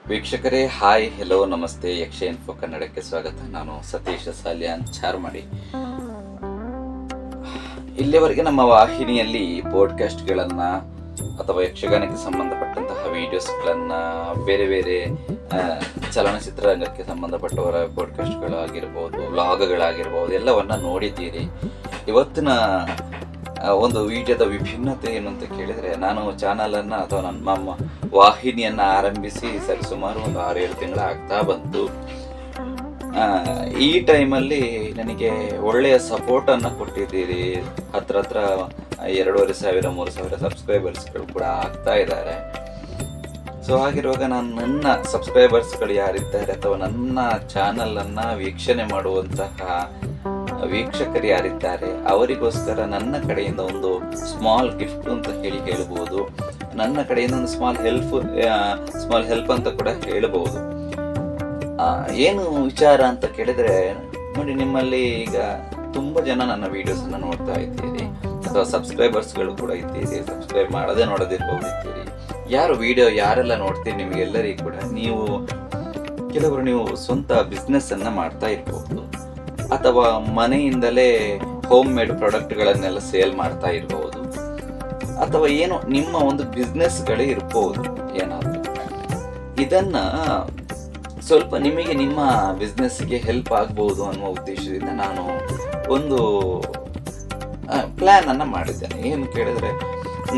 ವೀಕ್ಷಕರೇ hi hello ನಮಸ್ತೆ ಯಕ್ಷ ಇನ್ಫೋ ಕನ್ನಡಕ್ಕೆ ಸ್ವಾಗತ. ನಾನು ಸತೀಶ್ ಸಾಲ್ಯಾನ್ ಚಾರ್ಮಡಿ. ಇಲ್ಲಿವರೆಗೆ ನಮ್ಮ ವಾಹಿನಿಯಲ್ಲಿ ಪಾಡ್ಕಾಸ್ಟ್ಗಳನ್ನು ಅಥವಾ ಯಕ್ಷಗಾನಕ್ಕೆ ಸಂಬಂಧಪಟ್ಟಂತಹ ವಿಡಿಯೋಸ್ಗಳನ್ನು ಬೇರೆ ಬೇರೆ ಚಲನಚಿತ್ರರಂಗಕ್ಕೆ ಸಂಬಂಧಪಟ್ಟವರ ಪಾಡ್ಕಾಸ್ಟ್ಗಳಾಗಿರ್ಬೋದು, ವ್ಲಾಗ್ಗಳಾಗಿರ್ಬೋದು ಎಲ್ಲವನ್ನ ನೋಡಿದ್ದೀರಿ. ಇವತ್ತಿನ ಒಂದು ವಿಡಿಯೋದ ವಿಭಿನ್ನತೆ ಏನು ಅಂತ ಕೇಳಿದರೆ, ನಾನು ಚಾನಲನ್ನು ಅಥವಾ ನಮ್ಮ ವಾಹಿನಿಯನ್ನು ಆರಂಭಿಸಿ ಸರಿಸುಮಾರು ಒಂದು 6-7 ತಿಂಗಳು ಆಗ್ತಾ ಬಂತು. ಈ ಟೈಮಲ್ಲಿ ನನಗೆ ಒಳ್ಳೆಯ ಸಪೋರ್ಟನ್ನು ಕೊಟ್ಟಿದ್ದೀರಿ. ಹತ್ರ 2,500-3,000 ಸಬ್ಸ್ಕ್ರೈಬರ್ಸ್ಗಳು ಕೂಡ ಆಗ್ತಾ ಇದ್ದಾರೆ. ಸೊ ಹಾಗಿರುವಾಗ ನಾನು ನನ್ನ ಸಬ್ಸ್ಕ್ರೈಬರ್ಸ್ಗಳು ಯಾರಿದ್ದಾರೆ ಅಥವಾ ನನ್ನ ಚಾನಲನ್ನು ವೀಕ್ಷಣೆ ಮಾಡುವಂತಹ ವೀಕ್ಷಕರು ಯಾರಿದ್ದಾರೆ ಅವರಿಗೋಸ್ಕರ ನನ್ನ ಕಡೆಯಿಂದ ಒಂದು ಸ್ಮಾಲ್ ಗಿಫ್ಟ್ ಅಂತ ಹೇಳಬಹುದು. ನನ್ನ ಕಡೆಯಿಂದ ಒಂದು ಸ್ಮಾಲ್ ಹೆಲ್ಪ್ ಅಂತ ಕೂಡ ಹೇಳಬಹುದು. ಏನು ವಿಚಾರ ಅಂತ ಕೇಳಿದ್ರೆ, ನೋಡಿ, ನಿಮ್ಮಲ್ಲಿ ಈಗ ತುಂಬಾ ಜನ ನನ್ನ ವಿಡಿಯೋಸ್ ಅನ್ನು ನೋಡ್ತಾ ಇದ್ದೀರಿ ಅಥವಾ ಸಬ್ಸ್ಕ್ರೈಬರ್ಸ್ಗಳು ಕೂಡ ಇದ್ದೀರಿ. ಸಬ್ಸ್ಕ್ರೈಬ್ ನೋಡದಿರ್ಬೋದು ಇದ್ದೀರಿ. ಯಾರೆಲ್ಲ ನೋಡ್ತೀರಿ, ನಿಮಗೆಲ್ಲರಿಗೂ ಕೂಡ ಕೆಲವರು ನೀವು ಸ್ವಂತ ಬಿಸ್ನೆಸ್ ಅನ್ನ ಮಾಡ್ತಾ ಇರ್ಬೋದು, ಅಥವಾ ಮನೆಯಿಂದಲೇ ಹೋಮ್ ಮೇಡ್ ಪ್ರಾಡಕ್ಟ್ಗಳನ್ನೆಲ್ಲ ಸೇಲ್ ಮಾಡ್ತಾ ಇರಬಹುದು, ಅಥವಾ ಏನೋ ನಿಮ್ಮ ಒಂದು ಬಿಸ್ನೆಸ್ಗಳೇ ಇರ್ಬೋದು ಏನಾದರೂ. ಇದನ್ನ ಸ್ವಲ್ಪ ನಿಮಗೆ ನಿಮ್ಮ ಬಿಸ್ನೆಸ್ಗೆ ಹೆಲ್ಪ್ ಆಗ್ಬಹುದು ಅನ್ನುವ ಉದ್ದೇಶದಿಂದ ನಾನು ಒಂದು ಪ್ಲಾನ್ ಅನ್ನ ಮಾಡಿದ್ದೇನೆ. ಏನು ಕೇಳಿದ್ರೆ,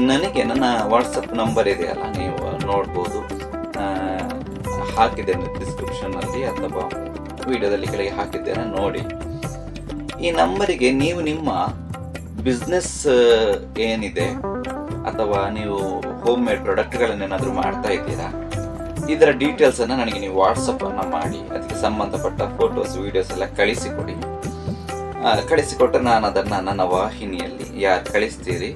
ನನಗೆ ನನ್ನ ವಾಟ್ಸಪ್ ನಂಬರ್ ಇದೆಯಲ್ಲ, ನೀವು ನೋಡ್ಬೋದು, ಹಾಕಿದ್ದೇನೆ ಡಿಸ್ಕ್ರಿಪ್ಷನ್ ಅಲ್ಲಿ ಅಥವಾ ವಿಡಿಯೋದಲ್ಲಿ ಕೆಳಗೆ ಹಾಕಿದ್ದೇನೆ, ನೋಡಿ. ಈ ನಂಬರಿಗೆ ನೀವು ನಿಮ್ಮ ಬಿಸ್ನೆಸ್ ಏನಿದೆ ಅಥವಾ ನೀವು ಹೋಮ್ ಮೇಡ್ ಪ್ರಾಡಕ್ಟ್ಗಳನ್ನೇನಾದರೂ ಮಾಡ್ತಾ ಇದ್ದೀರಾ, ಇದರ ಡೀಟೇಲ್ಸ್ ಅನ್ನ ನನಗೆ ನೀವು ವಾಟ್ಸಪ್ ಅನ್ನ ಮಾಡಿ ಅದಕ್ಕೆ ಸಂಬಂಧಪಟ್ಟ ಫೋಟೋಸ್ ವಿಡಿಯೋಸ್ ಎಲ್ಲ ಕಳಿಸಿಕೊಟ್ಟರೆ ನಾನು ಅದನ್ನ ನನ್ನ ವಾಹಿನಿಯಲ್ಲಿ ಯಾರು ಕಳಿಸ್ತೀರಿ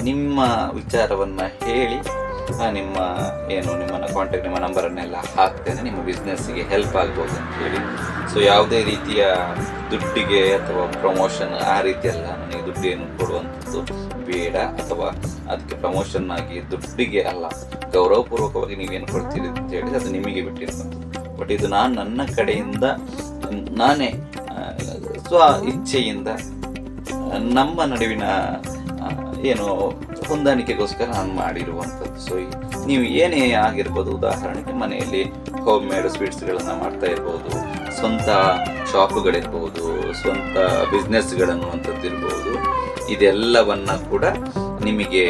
ನಿಮ್ಮ ವಿಚಾರವನ್ನ ಹೇಳಿ ನಿಮ್ಮನ್ನ ಕಾಂಟ್ಯಾಕ್ಟ್, ನಿಮ್ಮ ನಂಬರನ್ನೆಲ್ಲ ಹಾಕ್ತೇನೆ. ನಿಮ್ಮ ಬಿಸ್ನೆಸ್ಗೆ ಹೆಲ್ಪ್ ಆಗ್ಬೋದು ಅಂತ ಹೇಳಿ. ಸೊ ಯಾವುದೇ ರೀತಿಯ ದುಡ್ಡಿಗೆ ಅಥವಾ ಪ್ರಮೋಷನ್ ಆ ರೀತಿ ಅಲ್ಲ, ನನಗೆ ದುಡ್ಡು ಏನು ಕೊಡುವಂಥದ್ದು ಬೇಡ, ಅಥವಾ ಅದಕ್ಕೆ ಪ್ರಮೋಷನ್ ಆಗಿ ದುಡ್ಡಿಗೆ ಅಲ್ಲ, ಗೌರವಪೂರ್ವಕವಾಗಿ ನೀವೇನು ಕೊಡ್ತೀರಿ ಅಂತ ಹೇಳಿ ಅದು ನಿಮಗೆ ಬಿಟ್ಟಿರುವಂಥದ್ದು. ಬಟ್ ಇದು ನಾನು ನನ್ನ ಕಡೆಯಿಂದ ನಾನೇ ಸ್ವ ಇಚ್ಛೆಯಿಂದ ನಮ್ಮ ನಡುವಿನ ಹೊಂದಾಣಿಕೆಗೋಸ್ಕರ ನಾನು ಮಾಡಿರುವಂಥದ್ದು. ಸೊ ನೀವು ಏನೇ ಆಗಿರ್ಬೋದು, ಉದಾಹರಣೆಗೆ ಮನೆಯಲ್ಲಿ ಹೋಮ್ ಮೇಡ್ ಸ್ವೀಟ್ಸ್ಗಳನ್ನು ಮಾಡ್ತಾ ಇರ್ಬೋದು, ಸ್ವಂತ ಶಾಪುಗಳಿರ್ಬೋದು, ಸ್ವಂತ ಬಿಸ್ನೆಸ್ಗಳನ್ನುವಂಥದ್ದು ಇರ್ಬೋದು, ಇದೆಲ್ಲವನ್ನ ಕೂಡ ನಿಮಗೆ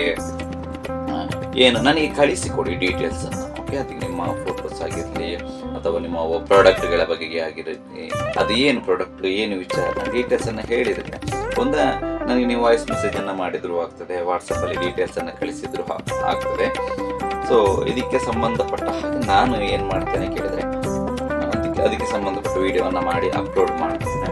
ನನಗೆ ಕಳಿಸಿಕೊಡಿ ಡೀಟೇಲ್ಸನ್ನು. ಓಕೆ, ಅದಕ್ಕೆ ನಿಮ್ಮ ಫೋಟೋಸ್ ಆಗಿರಲಿ ಅಥವಾ ನಿಮ್ಮ ಪ್ರಾಡಕ್ಟ್ಗಳ ಬಗೆಗೆ ಆಗಿರಲಿ, ಅದು ಏನು ಪ್ರಾಡಕ್ಟ್, ಏನು ವಿಚಾರ, ಡೀಟೇಲ್ಸನ್ನು ಹೇಳಿದರೆ ನನಗೆ ನೀವು ವಾಯ್ಸ್ ಮೆಸೇಜನ್ನು ಮಾಡಿದ್ರು ಆಗ್ತದೆ, ವಾಟ್ಸಪ್ಪಲ್ಲಿ ಡೀಟೇಲ್ಸನ್ನು ಕಳಿಸಿದ್ರು ಆಗ್ತದೆ. ಸೊ ಇದಕ್ಕೆ ಸಂಬಂಧಪಟ್ಟ ಹಾಗೆ ನಾನು ಏನು ಮಾಡ್ತೇನೆ ಕೇಳಿದರೆ, ಅದಕ್ಕೆ ಸಂಬಂಧಪಟ್ಟ ವಿಡಿಯೋವನ್ನು ಮಾಡಿ ಅಪ್ಲೋಡ್ ಮಾಡ್ತೇನೆ.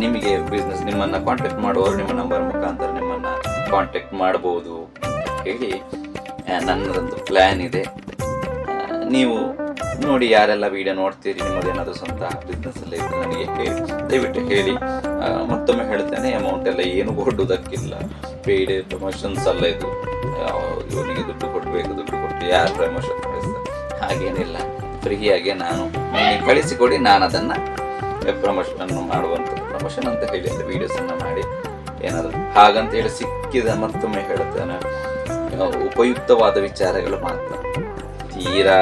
ನಿಮಗೆ ಬಿಸ್ನೆಸ್ ನಿಮ್ಮನ್ನು ಕಾಂಟ್ಯಾಕ್ಟ್ ಮಾಡುವವರು ನಿಮ್ಮ ನಂಬರ್ ಮುಖಾಂತರ ನಿಮ್ಮನ್ನು ಕಾಂಟ್ಯಾಕ್ಟ್ ಮಾಡಬಹುದು ಅಂತ ಹೇಳಿ ನನ್ನದೊಂದು ಪ್ಲ್ಯಾನ್ ಇದೆ. ನೀವು ನೋಡಿ, ಯಾರೆಲ್ಲ ವಿಡಿಯೋ ನೋಡ್ತೀರಿ, ನಿಮ್ಮದೇನಾದರೂ ಸ್ವಂತ ಬಿಸ್ನೆಸ್ ಎಲ್ಲ ಇದ್ದು ನನಗೆ ದಯವಿಟ್ಟು ಹೇಳಿ. ಮತ್ತೊಮ್ಮೆ ಹೇಳ್ತೇನೆ, ಅಮೌಂಟ್ ಎಲ್ಲ ಏನು ಕೊಡುವುದಕ್ಕಿಲ್ಲ, ಪೇಯ್ಡ್ ಪ್ರಮೋಷನ್ಸ್ ಅಲ್ಲ ಇದು. ಇವನಿಗೆ ದುಡ್ಡು ಕೊಟ್ಟು ಯಾರು ಪ್ರಮೋಷನ್ ಕಳಿಸ್ತಾರೆ ಹಾಗೇನಿಲ್ಲ. ಫ್ರೀಯಾಗಿ ನೀವು ಕಳಿಸಿಕೊಡಿ, ನಾನು ಅದನ್ನು ಪ್ರಮೋಷನ್ ಮಾಡುವಂಥದ್ದು, ಪ್ರಮೋಷನ್ ಅಂತ ಹೇಳಿ ವಿಡಿಯೋಸನ್ನು ಮಾಡಿ ಏನಾದರೂ ಹಾಗಂತ ಹೇಳಿ ಸಿಕ್ಕಿದ ಮತ್ತೊಮ್ಮೆ ಹೇಳ್ತೇನೆ, ಉಪಯುಕ್ತವಾದ ವಿಚಾರಗಳು ಮಾತ್ರ. ತೀರಾ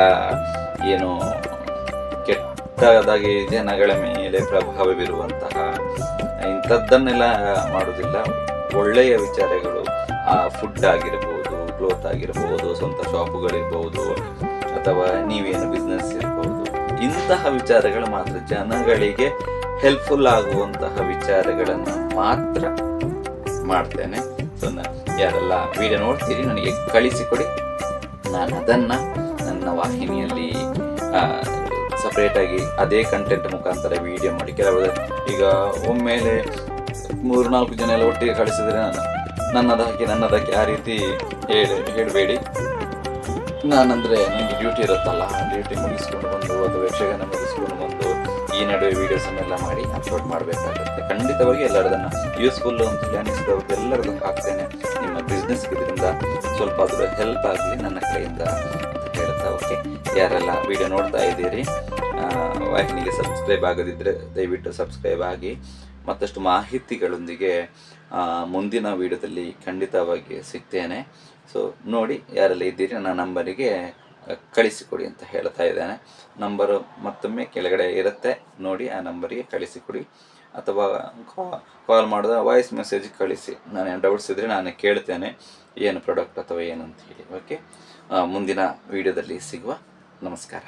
ಕೆಟ್ಟದಾಗಿ ಜನಗಳ ಮೇಲೆ ಪ್ರಭಾವ ಬೀರುವಂತಹ ಇಂಥದ್ದನ್ನೆಲ್ಲ ಮಾಡುವುದಿಲ್ಲ. ಒಳ್ಳೆಯ ವಿಚಾರಗಳು, ಫುಡ್ ಆಗಿರ್ಬೋದು, ಕ್ಲೋತ್ ಆಗಿರ್ಬೋದು, ಸ್ವಂತ ಶಾಪುಗಳಿರ್ಬೋದು, ಅಥವಾ ನೀವೇನು ಬಿಸ್ನೆಸ್ ಇರ್ಬೋದು, ಇಂತಹ ವಿಚಾರಗಳು ಮಾತ್ರ, ಜನಗಳಿಗೆ ಹೆಲ್ಪ್ಫುಲ್ ಆಗುವಂತಹ ವಿಚಾರಗಳನ್ನು ಮಾತ್ರ ಮಾಡ್ತೇನೆ. ಸೊ ಯಾರೆಲ್ಲ ವಿಡಿಯೋ ನೋಡ್ತೀರಿ ನನಗೆ ಕಳಿಸಿಕೊಡಿ, ನಾನು ಅದನ್ನು ನನ್ನ ವಾಹಿನಿಯಲ್ಲಿ ಸಪ್ರೇಟಾಗಿ ಅದೇ ಕಂಟೆಂಟ್ ಮುಖಾಂತರ ವಿಡಿಯೋ ಮಾಡಿ. ಕೆಲವರು ಈಗ ಒಮ್ಮೆಲೆ 3-4 ಜನ ಎಲ್ಲ ಒಟ್ಟಿಗೆ ಕಳಿಸಿದ್ರೆ ನನ್ನದಕ್ಕೆ ಆ ರೀತಿ ಹೇಳಬೇಡಿ. ನಾನಂದರೆ ನನಗೆ ಡ್ಯೂಟಿ ಇರುತ್ತಲ್ಲ, ಡ್ಯೂಟಿ ಮುಗಿಸ್ಕೊಂಡು ಬಂದು ಅಥವಾ ಯಕ್ಷಗಾನ ಮುಗಿಸ್ಕೊಂಡು ಬಂದು ಈ ನಡುವೆ ವೀಡಿಯೋಸನ್ನೆಲ್ಲ ಮಾಡಿ ಅಪ್ಲೋಡ್ ಮಾಡಬೇಕಾಗುತ್ತೆ. ಖಂಡಿತವಾಗಿ ಎಲ್ಲರದನ್ನು ಯೂಸ್ಫುಲ್ ಅಂತ ಅನಿಸಿದವ್ರಿಗೆ ಎಲ್ಲರದ್ದು ಹಾಕ್ತೇನೆ. ನಿಮ್ಮ ಬಿಸ್ನೆಸ್ಗೆ ಇದರಿಂದ ಸ್ವಲ್ಪ ಅದರ ಹೆಲ್ಪ್ ಆಗಲಿ ನನ್ನ ಕಡೆಯಿಂದ ಅಂತ ಹೇಳ್ತಾ. ಓಕೆ, ಯಾರೆಲ್ಲ ವಿಡಿಯೋ ನೋಡ್ತಾ ಇದ್ದೀರಿ, ವಾಹಿನಿಗೆ ಸಬ್ಸ್ಕ್ರೈಬ್ ಆಗದಿದ್ದರೆ ದಯವಿಟ್ಟು ಸಬ್ಸ್ಕ್ರೈಬ್ ಆಗಿ. ಮತ್ತಷ್ಟು ಮಾಹಿತಿಗಳೊಂದಿಗೆ ಮುಂದಿನ ವಿಡಿಯೋದಲ್ಲಿ ಖಂಡಿತವಾಗಿ ಸಿಗ್ತೇನೆ. ಸೊ ನೋಡಿ, ಯಾರೆಲ್ಲ ಇದ್ದೀರಿ ನನ್ನ ನಂಬರಿಗೆ ಕಳಿಸಿಕೊಡಿ ಅಂತ ಹೇಳ್ತಾ ಇದ್ದೇನೆ. ನಂಬರು ಮತ್ತೊಮ್ಮೆ ಕೆಳಗಡೆ ಇರುತ್ತೆ, ನೋಡಿ ಆ ನಂಬರಿಗೆ ಕಳಿಸಿಕೊಡಿ. ಅಥವಾ ಕಾಲ್ ಮಾಡಿದ ವಾಯ್ಸ್ ಮೆಸೇಜ್ ಕಳಿಸಿ. ನಾನು ಡೌಟ್ಸ್ ಇದ್ದರೆ ನಾನು ಕೇಳ್ತೇನೆ ಏನು ಪ್ರಾಡಕ್ಟ್ ಅಥವಾ ಏನು ಅಂತ ಹೇಳಿ. ಓಕೆ, ಮುಂದಿನ ವಿಡಿಯೋದಲ್ಲಿ ಸಿಗುವ. ನಮಸ್ಕಾರ.